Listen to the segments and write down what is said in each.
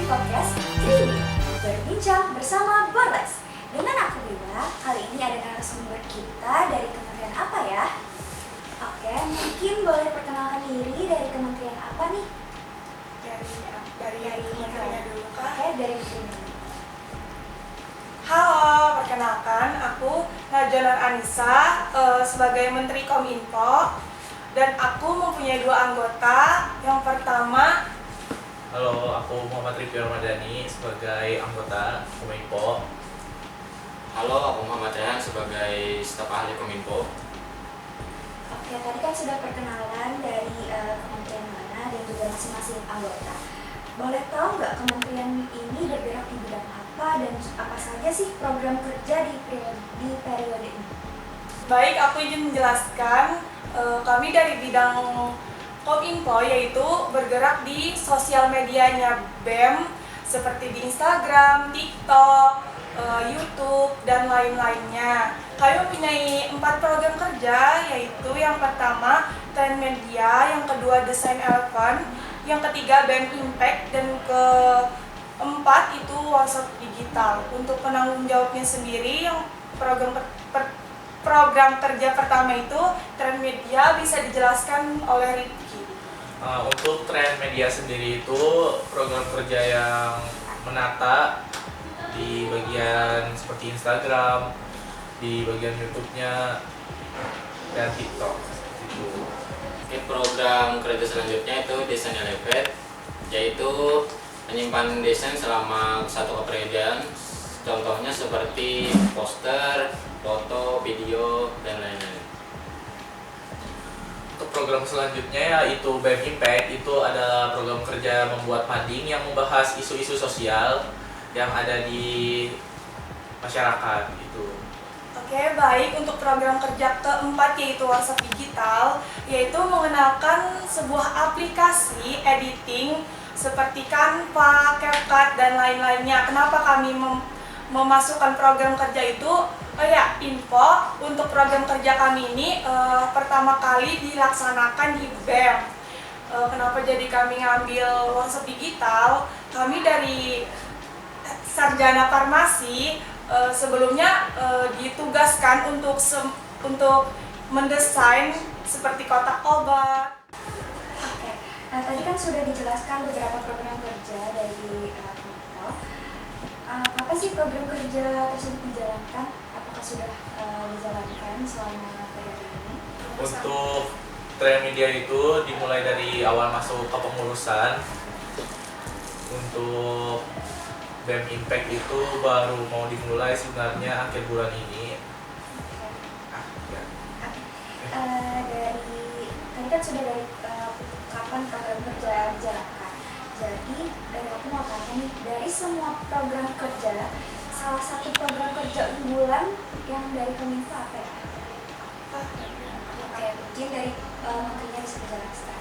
podcast Triwi berbincang bersama Borles. Dengan aku Bima, kali ini ada narasumber kita dari kementerian apa ya? Oke, mungkin boleh perkenalkan diri dari kementerian apa nih? Dari kementeriannya dulu Kak. Oke, dari kementerian. Halo, perkenalkan aku Najonar Anissa sebagai Menteri Kominfo dan aku mempunyai 2 anggota. Yang pertama, halo, aku Muhammad Rifki Ramadhani sebagai anggota Kominfo. Halo, aku Muhammad Rehan sebagai staf ahli Kominfo. Oke, tadi kan sudah perkenalan dari kementerian mana dan juga masing-masing anggota. Boleh tahu nggak kementerian ini bergerak di bidang apa dan apa saja sih program kerja di periode ini? baik aku izin menjelaskan. Kami dari bidang Kominfo yaitu bergerak di sosial medianya BEM seperti di Instagram, TikTok, YouTube, dan lain-lainnya. Kami mempunyai 4 program kerja, yaitu yang pertama Trend Media, yang kedua Design Elephant, yang ketiga BEM Impact, dan keempat itu Workshop Digital. Untuk penanggung jawabnya sendiri, yang program kerja pertama itu Trend Media bisa dijelaskan oleh Rifki. Untuk Trend Media sendiri itu program kerja yang menata di bagian seperti Instagram, di bagian YouTube-nya, dan TikTok. Itu. Oke, program kerja selanjutnya itu Desain Elephant, yaitu menyimpan desain selama 1 kepergian. Contohnya seperti poster, foto, video, dan lain-lain. Untuk program selanjutnya yaitu BEM Impact, itu adalah program kerja membuat mading yang membahas isu-isu sosial yang ada di masyarakat gitu. Oke, baik. Untuk program kerja keempat yaitu Workshop Digital, yaitu mengenalkan sebuah aplikasi editing seperti Canva, CapCut, dan lain-lainnya. Kenapa kami memasukkan program kerja itu? Info untuk program kerja kami ini pertama kali dilaksanakan di BEM. Kenapa jadi kami ngambil Workshop Digital? Kami dari sarjana farmasi sebelumnya ditugaskan untuk mendesain seperti kotak obat. Oke, nah tadi kan sudah dijelaskan beberapa program kerja dari Kominfo. Apa sih program kerja tersebut dijalankan? Apakah sudah dijalankan selama periode ini? Untuk Trend Media itu dimulai dari awal masuk ke pengurusan. Untuk BEM Impact itu baru mau dimulai sebenarnya akhir bulan ini. Tadi kan sudah dari kapan program kerja dijalankan. Jadi dari aku mau tanya nih, dari semua program kerja, salah satu program kerja unggulan yang dari Kominfo apa ya? Oke, mungkin dari menterinya bisa dijelaskan.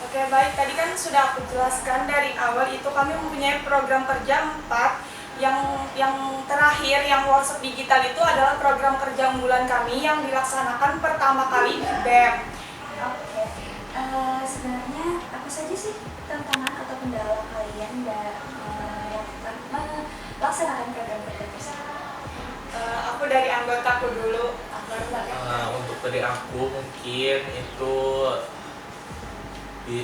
Oke, baik. Tadi kan sudah aku jelaskan dari awal itu kami mempunyai program kerja 4. Yang terakhir, yang Workshop Digital itu adalah program kerja unggulan kami yang dilaksanakan pertama kali di BEM. Oke, sebenarnya apa saja sih tantangan atau kendala kalian melaksanakan program kerja tersebut? Aku dari anggotaku dulu. Untuk dari aku mungkin itu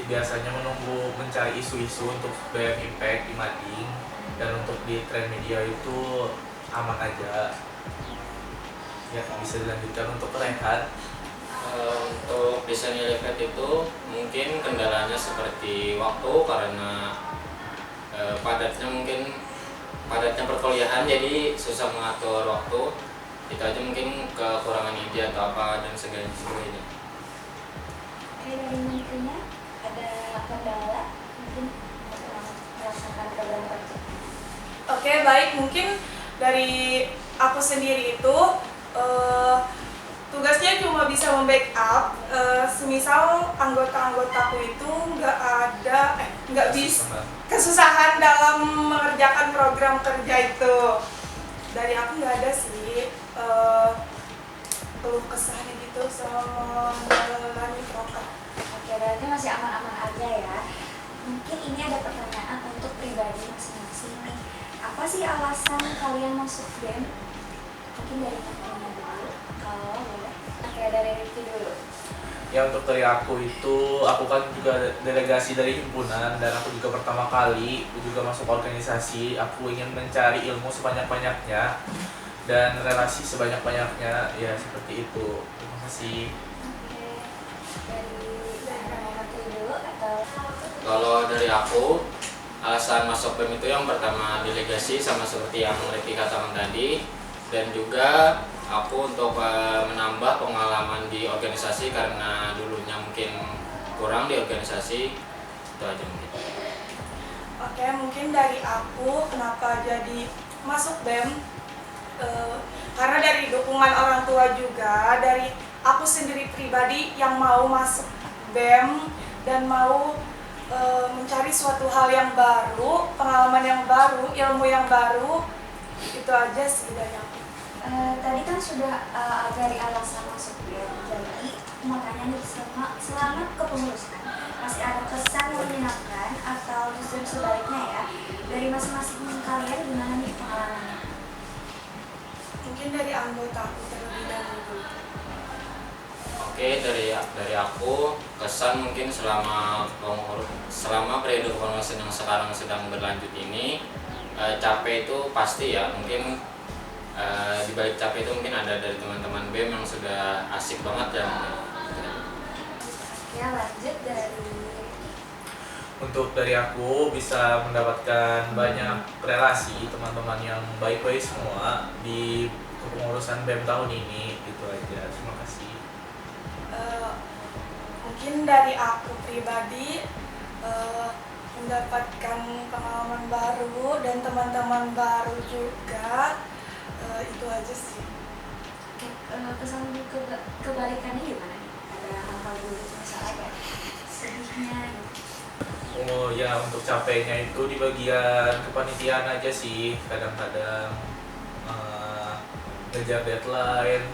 biasanya menunggu mencari isu-isu untuk BEM Impact di mading, dan untuk di Trend Media itu aman aja. Ya, bisa dilanjutkan untuk Rehan. Untuk Desain Elephant itu mungkin kendalanya seperti waktu, karena padatnya perkuliahan, jadi susah mengatur waktu. Itu aja mungkin kekurangan ide atau apa dan sebagainya. Oke, dari menterinya ada kendala mungkin melaksanakan program kerja. Oke, baik. Mungkin dari aku sendiri itu tugasnya cuma bisa membackup. Semisal anggota-anggotaku itu nggak bisa kesusahan dalam mengerjakan program kerja itu. Dari aku nggak ada sih keluh kesahnya gitu selama menjalani program. Oke, berarti masih aman-aman aja ya. Mungkin ini ada pertanyaan untuk pribadi masing-masing nih. Apa sih alasan kalian masuk BEM? Mungkin dari mana dulu? Kalau boleh. Oke, dari Rifki dulu. Ya untuk dari aku itu, aku kan juga delegasi dari himpunan dan aku juga pertama kali juga masuk organisasi. Aku ingin mencari ilmu sebanyak-banyaknya dan relasi sebanyak-banyaknya, ya seperti itu. Terima kasih. Oke, dari Rifki dulu atau? Kalau dari aku, alasan masuk BEM itu yang pertama delegasi sama seperti yang Rifki katakan tadi, dan juga aku untuk menambah pengalaman di organisasi karena dulunya mungkin kurang di organisasi. Itu aja mungkin. Oke, mungkin dari aku kenapa jadi masuk BEM, karena dari dukungan orang tua juga, dari aku sendiri pribadi yang mau masuk BEM dan mau mencari suatu hal yang baru, pengalaman yang baru, ilmu yang baru. Itu aja sih dari aku. Tadi kan sudah dari alasan masuk BEM, jadi makanya nih selama kepengurusan masih ada kesan yang menyenangkan atau justru sebaliknya ya, dari masing-masing kalian gimana nih pengalamannya? Mungkin dari anggota aku terlebih dahulu. Oke, dari aku kesan mungkin selama periode kepengurusan yang sekarang sedang berlanjut ini, capek itu pasti ya. Mungkin di balik capek itu mungkin ada dari teman-teman BEM yang sudah asik banget ya. Oke, lanjut dari Untuk dari aku bisa mendapatkan banyak relasi teman-teman yang baik-baik semua di kepengurusan BEM tahun ini. Itu aja. Terima kasih. Mungkin dari aku pribadi mendapatkan pengalaman baru dan teman-teman baru juga. Itu aja sih. kesan kebalikannya gimana nih? Ada hal-hal buruk misalnya kayak sedihnya gitu. Oh ya, untuk capeknya itu di bagian kepanitiaan aja sih. Kadang-kadang ngejar deadline,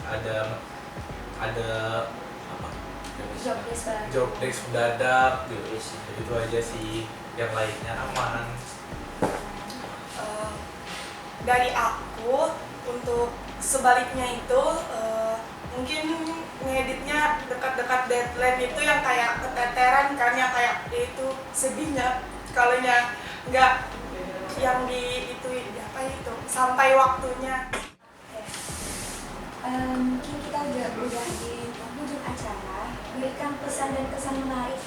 ada apa, job desk mendadak gitu. Itu aja sih. Yang lainnya aman. Dari aku untuk sebaliknya itu mungkin ngeditnya dekat-dekat deadline itu yang kayak keteteran kan, yang kayak itu sedihnya kalau nggak yang di itu apa itu sampai waktunya. Mungkin kita udah di penghujung acara. Berikan pesan dan kesan menarik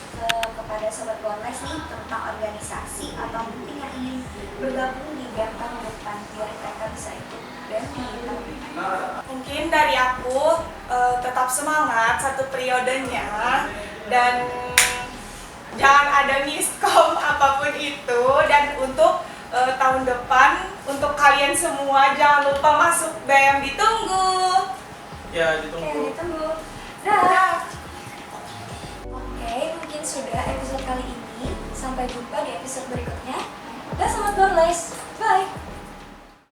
kepada sobat Borles nih tentang organisasi atau mungkin yang ingin bergabung di BEM tahun depan biar mereka bisa ikut BEM di tahun depan. Mungkin dari aku tetap semangat satu periodenya dan jangan ada miskom apapun itu, dan untuk tahun depan untuk kalian semua jangan lupa masuk BEM, ditunggu. Ya, Oke, ditunggu. ditunggu. Dah. Oke, mungkin sudah episode kali ini. Sampai jumpa di episode berikutnya. Dah, selamat Borles.